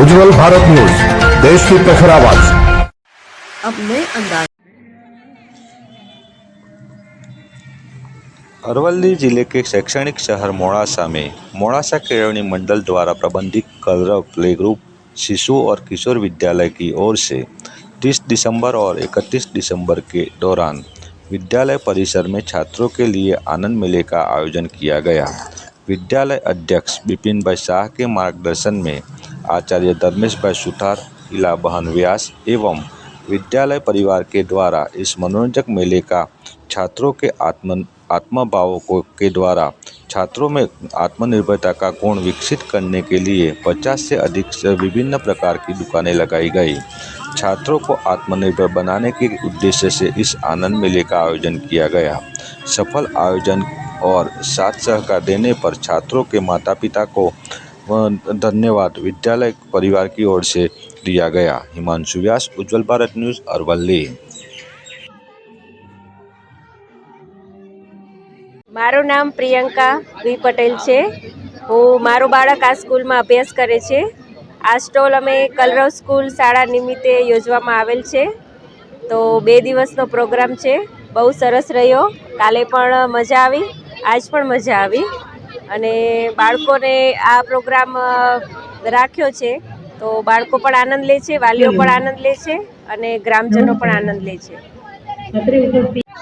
उज्जवल Bharat news, देश की प्रखर आवाज। अब नए अंदाज। अरवली जिले के शैक्षणिक शहर मोड़ासा में मोड़ासा केळवणी मंडल द्वारा प्रबंधित कलरव प्ले ग्रुप शिशु और किशोर विद्यालय की ओर से 30 दिसंबर और 31 दिसंबर के दौरान विद्यालय परिसर में छात्रों के लिए आनंद मेले का आयोजन किया गया। विद्यालय अध्यक्ष बिपिन भाई शाह के मार्गदर्शन में आचार्य धर्मेश भाई सुथार, इला बहन व्यास एवं विद्यालय परिवार के द्वारा इस मनोरंजक मेले का छात्रों के आत्मभावों के द्वारा छात्रों में आत्मनिर्भरता का गुण विकसित करने के लिए 50 से अधिक विभिन्न प्रकार की दुकानें लगाई गई। छात्रों को आत्मनिर्भर बनाने के उद्देश्य से इस आनंद मेले का आयोजन किया गया। सफल आयोजन और साथ सहकार देने पर छात्रों के माता पिता को धन्यवाद विद्यालय परिवार की ओर से दिया गया। हिमांशु व्यास, उज्जवल भारत न्यूज़, अरवली। मारू नाम प्रियंका वी पटेल छे। हूँ मारू बाळक आ स्कूल में अभ्यास करे छे। आ स्टॉल अमे कलरव स्कूल शाळा निमित्ते योजवामां आवेल छे। तो 2 दिवसनो प्रोग्राम छे। बहु सरस रह्यो। काले पण मजा आवी, आज पण मजा आवी अने बाळकोने आ प्रोग्राम राख्यो छे तो बाळको पण आनंद ले छे, वालीओ पण आनंद ले छे अने ग्रामजनो पण आनंद ले छे।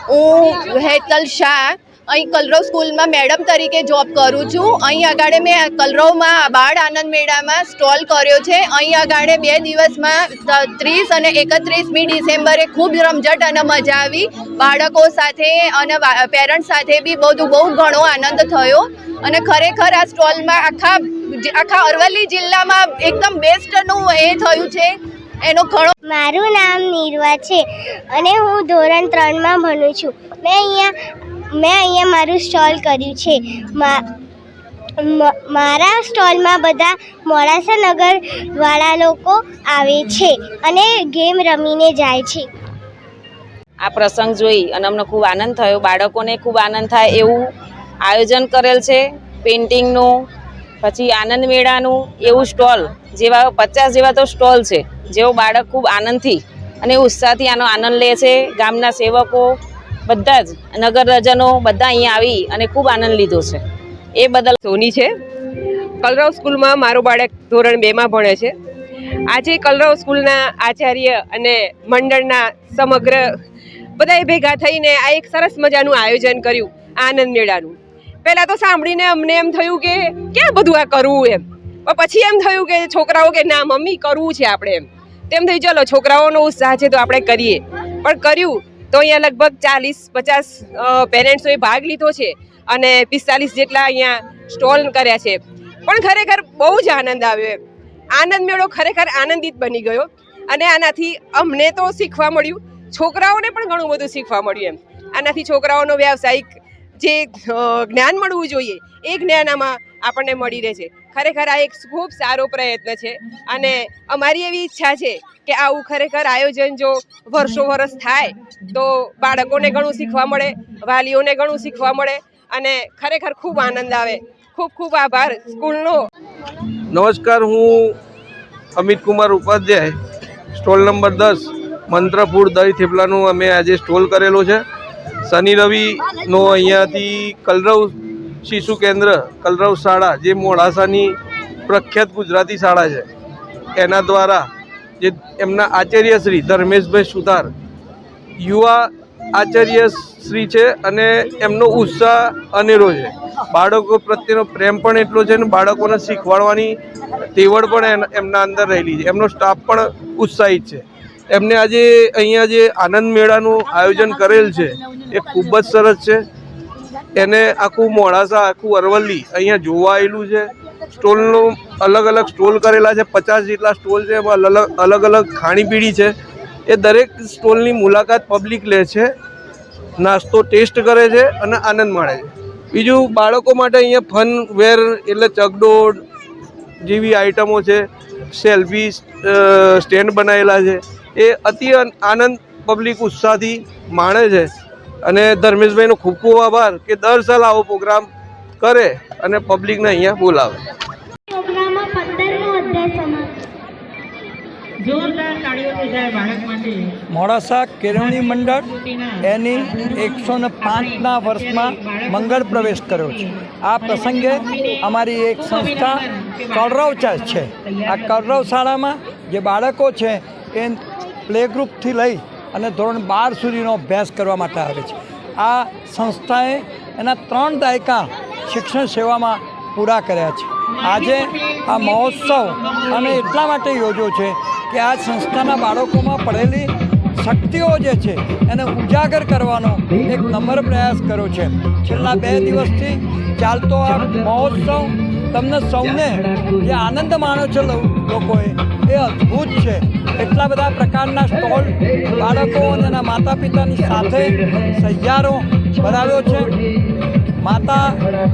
હું હેતલ શાહ અહીં કલરવ સ્કૂલમાં મેડમ તરીકે જોબ કરું છું। અહીં આગળ મેં કલરવમાં બાળ આનંદ મેળામાં સ્ટોલ કર્યો છે। અહીં આગળ 2 દિવસમાં 30 અને 31મી ડિસેમ્બરે ખૂબ રમઝટ અને મજા આવી। બાળકો સાથે અને પેરેન્ટ્સ સાથે બી બહુ ઘણો આનંદ થયો અને ખરેખર આ સ્ટોલમાં આખા અરવલ્લી જિલ્લામાં એકદમ બેસ્ટનું એ થયું છે। એનો ઘણો મારું નામ નીરવા છે અને હું ધોરણ 3માં ભણું છું। મેં અહીંયા મારું સ્ટોલ કર્યું છે। મારા સ્ટોલમાં બધા મોડાસા નગરવાળા લોકો આવે છે અને ગેમ રમીને જાય છે। આ પ્રસંગ જોઈ અને અમને ખૂબ આનંદ થયો। બાળકોને ખૂબ આનંદ થાય એવું આયોજન કરેલ છે। પેઇન્ટિંગનું, પછી આનંદ મેળાનું એવું સ્ટોલ જેવા 50 જેવા તો સ્ટોલ છે જેઓ બાળક ખૂબ આનંદથી અને ઉત્સાહથી આનો આનંદ લે છે। ગામના સેવકો બધા જ નગરજનો બધા અહીંયા આવી અને ખૂબ આનંદ લીધો છે। એ બદલ સોની છે। કલરવ સ્કૂલમાં મારું બાળક ધોરણ 2માં ભણે છે। આજે કલરવ સ્કૂલના આચાર્ય અને મંડળના સમગ્ર બધાએ ભેગા થઈને આ એક સરસ મજાનું આયોજન કર્યું આનંદ મેળાનું। પહેલાં તો સાંભળીને અમને એમ થયું કે ક્યાં બધું આ કરવું એમ, પણ પછી એમ થયું કે છોકરાઓ કે ના મમ્મી કરવું છે આપણે એમ, તેમ થયું ચલો છોકરાઓનો ઉત્સાહ છે તો આપણે કરીએ। પણ કર્યું તો અહીંયા લગભગ 40-50 પેરેન્ટ્સોએ ભાગ લીધો છે અને 45 જેટલા અહીંયા સ્ટોલ કર્યા છે। પણ ખરેખર બહુ જ આનંદ આવ્યો એમ। આનંદ મેળો ખરેખર આનંદિત બની ગયો અને આનાથી અમને તો શીખવા મળ્યું, છોકરાઓને પણ ઘણું બધું શીખવા મળ્યું એમ। આનાથી છોકરાઓનો વ્યાવસાયિક જે જ્ઞાન મળવું જોઈએ એ જ્ઞાન આમાં આપણને મળી રહે છે। ખરેખર આ એક ખૂબ સારો પ્રયત્ન છે અને અમારી એવી ઈચ્છા છે કે આવું ખરેખર આયોજન જો વર્ષો વર્ષ થાય તો બાળકોને ઘણું શીખવા મળે, વાલીઓને ઘણું શીખવા મળે અને ખરેખર ખૂબ આનંદ આવે। ખૂબ ખૂબ આભાર સ્કૂલનો। નમસ્કાર, હું અમિત કુમાર ઉપાધ્યાય, સ્ટોલ નંબર 10 મંત્ર ફૂડ દહીં થેપલાનું અમે આજે સ્ટોલ કરેલો છે। શનિ રવિનો અહીંયાથી કલરવ શિશુ કેન્દ્ર કલરવ શાળા જે મોડાસાની પ્રખ્યાત ગુજરાતી શાળા છે એના દ્વારા જે એમના આચાર્યશ્રી ધર્મેશભાઈ સુથાર યુવા આચાર્યશ્રી છે અને એમનો ઉત્સાહ અનેરો છે। બાળકો પ્રત્યેનો પ્રેમ પણ એટલો છે અને બાળકોને શીખવાડવાની તેવડ પણ એમના અંદર રહેલી છે। એમનો સ્ટાફ પણ ઉત્સાહિત છે। એમને આજે અહીંયા જે આનંદ મેળાનું આયોજન કરેલ છે એ ખૂબ જ સરસ છે। એને આખું મોડાસા, આખું અરવલ્લી અહીંયા જોવા આવેલું છે। સ્ટોલનો અલગ અલગ સ્ટોલ કરેલા છે, 50 જેટલા સ્ટોલ છે, એમાં અલગ અલગ ખાણીપીણી છે। એ દરેક સ્ટોલની મુલાકાત પબ્લિક લે છે, નાસ્તો ટેસ્ટ કરે છે અને આનંદ માણે છે। બીજું બાળકો માટે અહીંયા ફન વેર એટલે ચકડોળ જેવી આઇટમો છે, સેલ્ફી સ્ટેન્ડ બનાવેલા છે। એ અતિ આનંદ પબ્લિક ઉત્સાહથી માણે છે અને ધર્મેશભાઈનો ખૂબ ખૂબ આભાર કે દર સાલ આવો પ્રોગ્રામ કરે અને પબ્લિકને અહીંયા બોલાવે। પ્રોગ્રામમાં 15મો અધ્યાય મોડાસા કેળવણી મંડળ એની 105ના વર્ષમાં મંગળ પ્રવેશ કર્યો છે. આ પ્રસંગે અમારી એક સંસ્થા કલરવ છે. આ કલરવ શાળામાં જે બાળકો છે એ પ્લે ગ્રુપથી લઈ અને ધોરણ 12 સુધીનો અભ્યાસ કરવા માટે આવે છે. આ સંસ્થાએ એના 3 દાયકા શિક્ષણ સેવામાં પૂરા કર્યા છે. આજે આ મહોત્સવ અને એટલા માટે યોજ્યો છે કે આ સંસ્થાના બાળકોમાં પડેલી શક્તિઓ જે છે એને ઉજાગર કરવાનો એક નમ્ર પ્રયાસ કર્યો છે. છેલ્લા 2 દિવસથી ચાલતો આ મહોત્સવ તમને સૌને જે આનંદ માણ્યો છે લોકોએ એ અદ્ભુત છે. એટલા બધા પ્રકારના સ્ટોલ બાળકો અને એના માતા પિતાની સાથે સહિયારો બનાવ્યો છે. માતા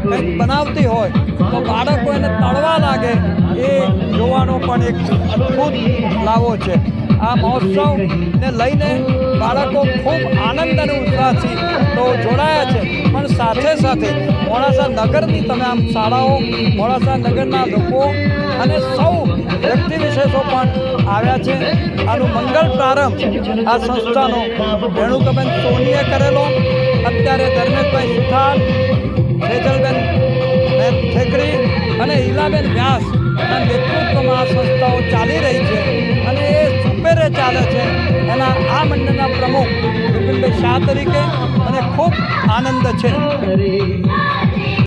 કંઈક બનાવતી હોય તો બાળકો એને તળવા લાગે એ જોવાનો પણ એક અદ્ભુત લાવો છે. આ મહોત્સવને લઈને બાળકો ખૂબ આનંદ અને ઉત્સાહથી તો જોડાયા છે, પણ સાથે સાથે મોડાસા નગરની તમે આમ શાળાઓ, મોડાસા નગરના લોકો અને સૌ વ્યક્તિ વિશેષો પણ આવ્યા છે. આનું મંગળ પ્રારંભ આ સંસ્થાનો રેણુકાબેન સોનીએ કરેલો. અત્યારે ધર્મેશભાઈ સુથાર, સેજલબેન ઠેકરી અને હીલાબેન વ્યાસના નેતૃત્વમાં આ સંસ્થાઓ ચાલી રહી છે અને એ સુપેરે ચાલે છે. એના આ મંડળના પ્રમુખ વિપિનભાઈ શાહ તરીકે મને ખૂબ આનંદ છે.